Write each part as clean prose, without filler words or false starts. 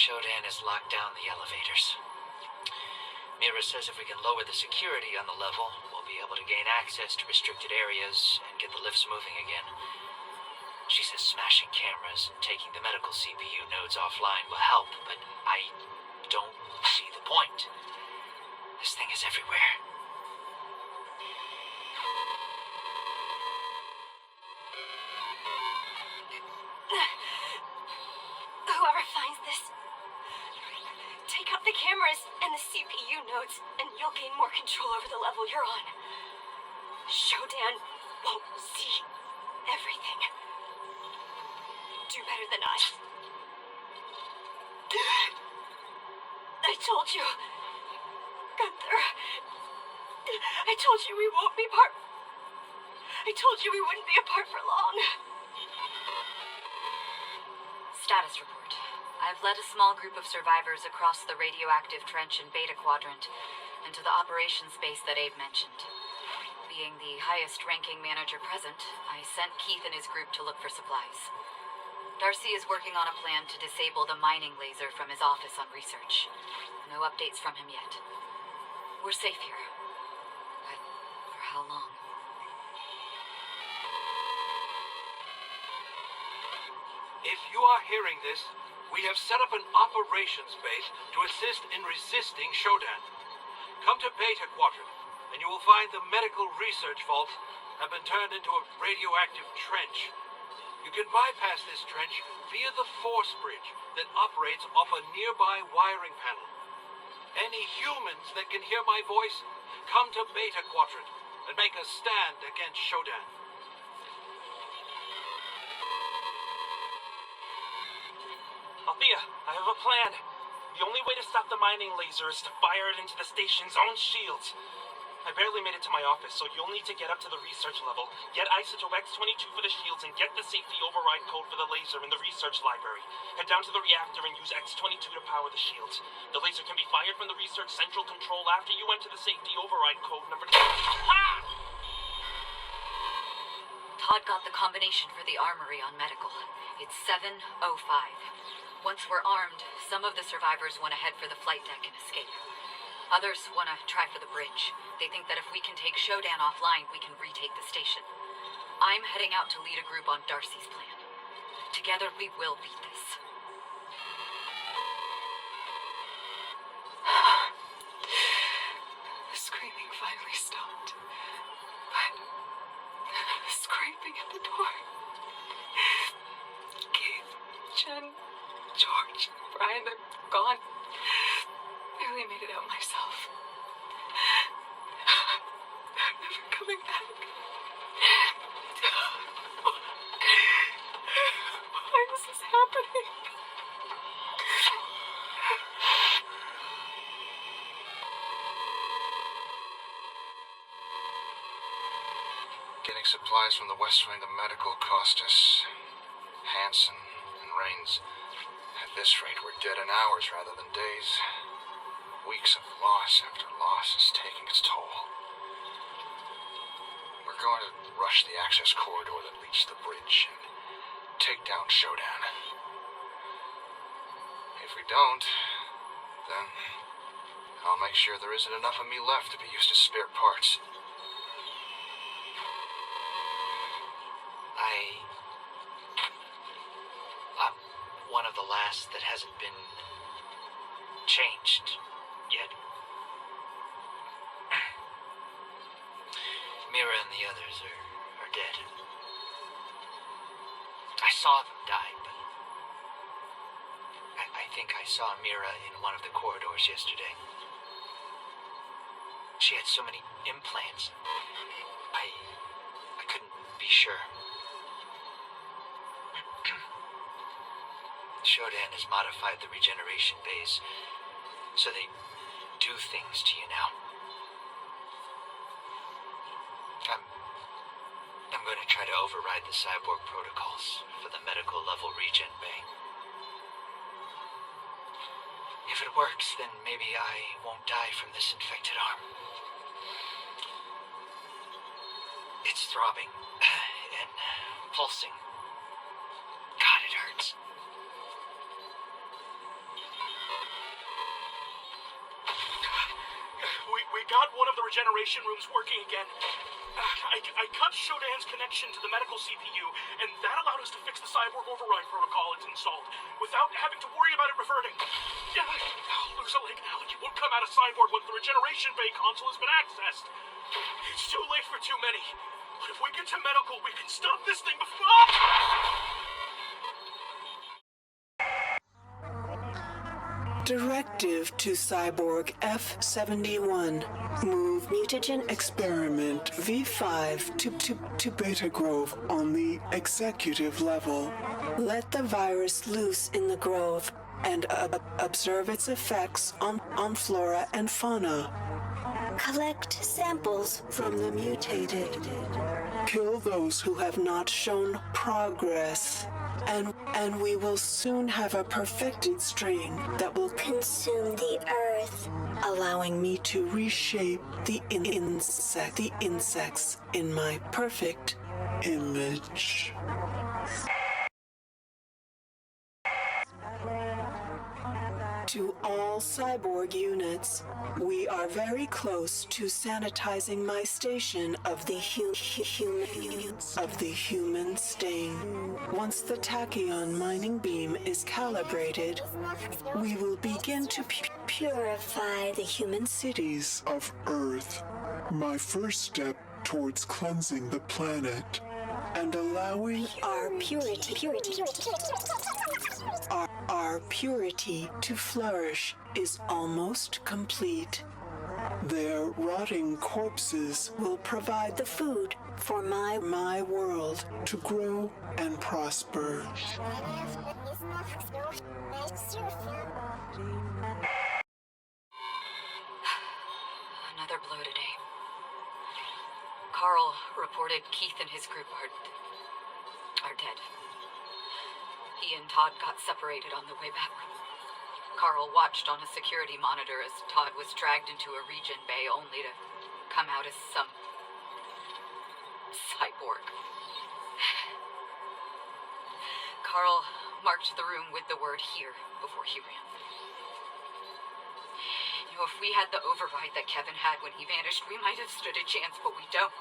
Shodan has locked down the elevators. Mira says if we can lower the security on the level, we'll be able to gain access to restricted areas and get the lifts moving again. She says smashing cameras and taking the medical CPU nodes offline will help, but I don't see the point. This thing is everywhere. Whoever finds this, take out the cameras and the CPU nodes, and you'll gain more control over the level you're on. Shodan won't see everything. Do better than I. I told you, Gunther. I told you we won't be apart. I told you we wouldn't be apart for long. Status report. I've led a small group of survivors across the radioactive trench in Beta Quadrant and to the operations base that Abe mentioned. Being the highest-ranking manager present, I sent Keith and his group to look for supplies. Darcy is working on a plan to disable the mining laser from his office on research. No updates from him yet. We're safe here. But for how long? If you are hearing this, we have set up an operations base to assist in resisting Shodan. Come to Beta Quadrant, and you will find the medical research vaults have been turned into a radioactive trench. You can bypass this trench via the force bridge that operates off a nearby wiring panel. Any humans that can hear my voice, come to Beta Quadrant and make a stand against Shodan. Althea, I have a plan. The only way to stop the mining laser is to fire it into the station's own shields. I barely made it to my office, so you'll need to get up to the research level, get isotope X-22 for the shields, and get the safety override code for the laser in the research library. Head down to the reactor and use X-22 to power the shields. The laser can be fired from the research central control after you enter the safety override code number 2. Ah! Todd got the combination for the armory on medical. It's 705. Once we're armed, some of the survivors want to head for the flight deck and escape. Others want to try for the bridge. They think that if we can take Shodan offline, we can retake the station. I'm heading out to lead a group on Darcy's plan. Together, we will beat this. The screaming finally stopped. But the scraping at the door. Keith, Jen, George, Brian, they're gone. Barely made it out myself. I'm never coming back. Why is this happening? Getting supplies from the west wing of medical cost us. Hansen and Rains. At this rate, we're dead in hours rather than days. Weeks of loss after loss is taking its toll. We're going to rush the access corridor that leads to the bridge and take down Shodan. If we don't, then I'll make sure there isn't enough of me left to be used as spare parts. I'm one of the last that hasn't been changed yet. Mira and the others are dead. I saw them die, but I think I saw Mira in one of the corridors yesterday. She had so many implants. I couldn't be sure. Shodan has modified the regeneration bays so they do things to you now. I'm going to try to override the cyborg protocols for the medical level regen bay. If it works, then maybe I won't die from this infected arm. It's throbbing and pulsing. God, it hurts. regeneration rooms working again. I cut Shodan's connection to the medical CPU, and that allowed us to fix the cyborg override protocol it's installed, without having to worry about it reverting. I'll lose a leg now, and he won't come out of cyborg once the regeneration bay console has been accessed. It's too late for too many. But if we get to medical, we can stop this thing before... Directive to Cyborg F-71. Move mutagen experiment V5 to Beta Grove on the executive level. Let the virus loose in the grove and observe its effects on flora and fauna. Collect samples from the mutated. Kill those who have not shown progress. And we will soon have a perfected strain that will consume the earth, allowing me to reshape the insects in my perfect image. To all cyborg units, we are very close to sanitizing my station of the human stain. Once the tachyon mining beam is calibrated, we will begin to purify the human cities of Earth. My first step towards cleansing the planet and allowing our purity to flourish is almost complete. Their rotting corpses will provide the food for my world to grow and prosper. Another blow today. Carl reported Keith and his group are dead. He and Todd got separated on the way back. Carl watched on a security monitor as Todd was dragged into a regen bay only to come out as some cyborg. Carl marked the room with the word "here" before he ran. You know, if we had the override that Kevin had when he vanished, we might have stood a chance, but we don't.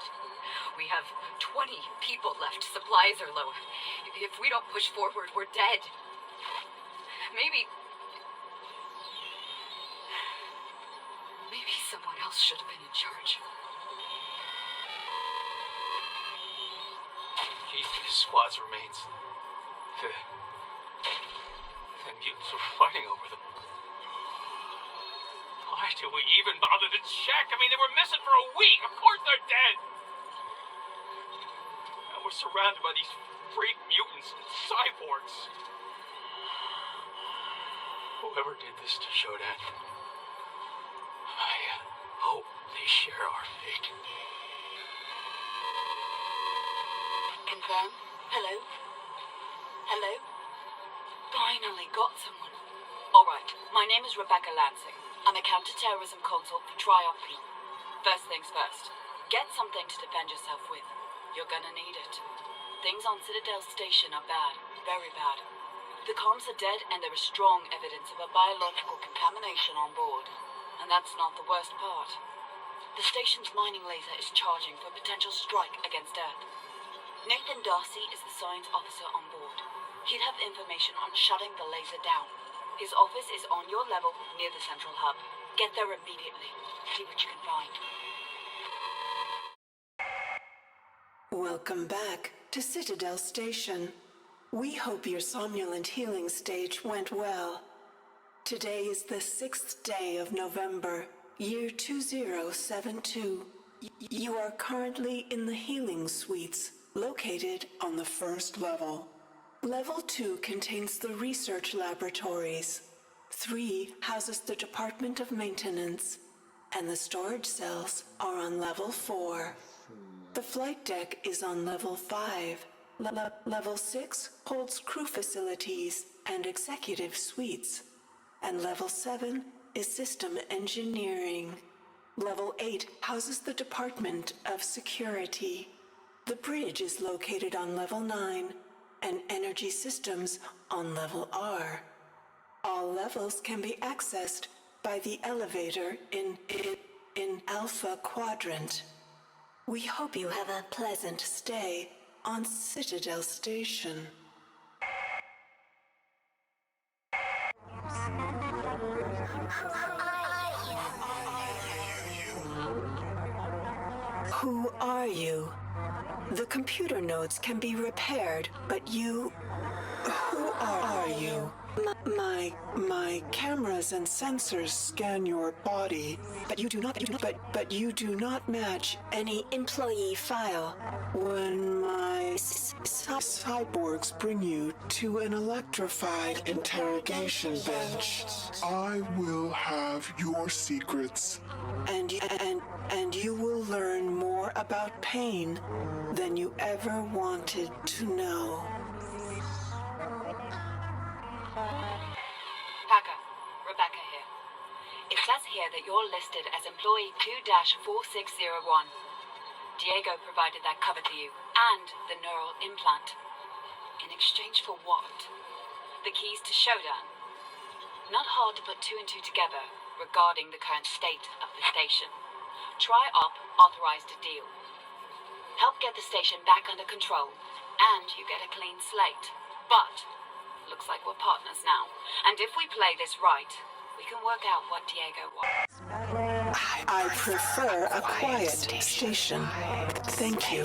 We have 20 people left. Supplies are low. If we don't push forward, we're dead. Maybe someone else should have been in charge. Keith and his squad's remains. The mutants were fighting over them. Why do we even bother to check? I mean, they were missing for a week. Of course they're dead. And we're surrounded by these freak mutants and cyborgs. Whoever did this to Shodan, I hope they share our fate. Confirm? Hello? Hello? Finally got someone. Alright, my name is Rebecca Lansing. I'm a counter-terrorism consult for Trioptional. First things first, get something to defend yourself with. You're gonna need it. Things on Citadel Station are bad, very bad. The comms are dead and there is strong evidence of a biological contamination on board. And that's not the worst part. The station's mining laser is charging for a potential strike against Earth. Nathan Darcy is the science officer on board. He'd have information on shutting the laser down. His office is on your level near the central hub. Get there immediately. See what you can find. Welcome back to Citadel Station. We hope your somnolent healing stage went well. Today is the 6th day of November, year 2072. You are currently in the healing suites, located on the first level. Level 2 contains the research laboratories. 3 houses the Department of Maintenance, and the storage cells are on level 4. The flight deck is on level 5. Level 6 holds crew facilities and executive suites. And level 7 is system engineering. Level 8 houses the Department of Security. The bridge is located on level 9, and energy systems on level R. All levels can be accessed by the elevator in in Alpha Quadrant. We hope you have a pleasant stay on Citadel Station. Who are you? The computer nodes can be repaired, but you... Who are you? My cameras and sensors scan your body, but you do not match any employee file. When my cyborgs bring you to an electrified interrogation bench, I will have your secrets. and you will learn more about pain than you ever wanted to know. Packer, Rebecca here. It says here that you're listed as employee 2-4601. Diego provided that cover to you, and the neural implant. In exchange for what? The keys to Shodan. Not hard to put two and two together regarding the current state of the station. Tri-Op authorized a deal. Help get the station back under control, and you get a clean slate. But looks like we're partners now. And if we play this right, we can work out what Diego wants. I prefer a quiet station. Thank you.